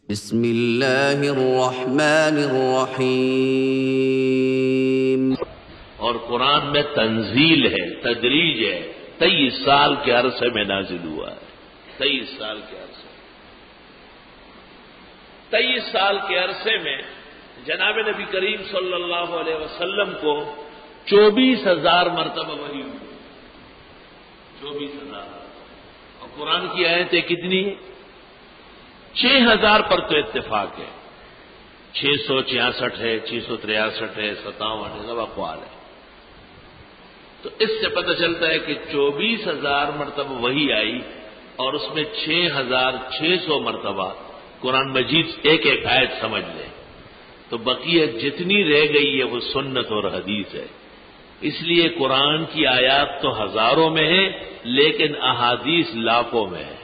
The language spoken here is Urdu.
بسم اللہ الرحمن الرحیم۔ اور قرآن میں تنزیل ہے، تدریج ہے، 23 سال کے عرصے میں نازل ہوا ہے۔ 23 سال کے عرصے 23 سال کے عرصے میں جناب نبی کریم صلی اللہ علیہ وسلم کو 24,000 مرتبہ وحی ہوئی۔ 24,000 اور قرآن کی آیتیں کتنی؟ 6,000 پر تو اتفاق ہے، 666 ہے، 663 ہے، 57 ہے، سب اقوال ہے۔ تو اس سے پتہ چلتا ہے کہ 24,000 مرتبہ وحی آئی اور اس میں 6,600 مرتبہ قرآن مجید ایک ایک آیت سمجھ لیں، تو بقیہ جتنی رہ گئی ہے وہ سنت اور حدیث ہے۔ اس لیے قرآن کی آیات تو ہزاروں میں ہے لیکن احادیث لاکھوں میں ہے۔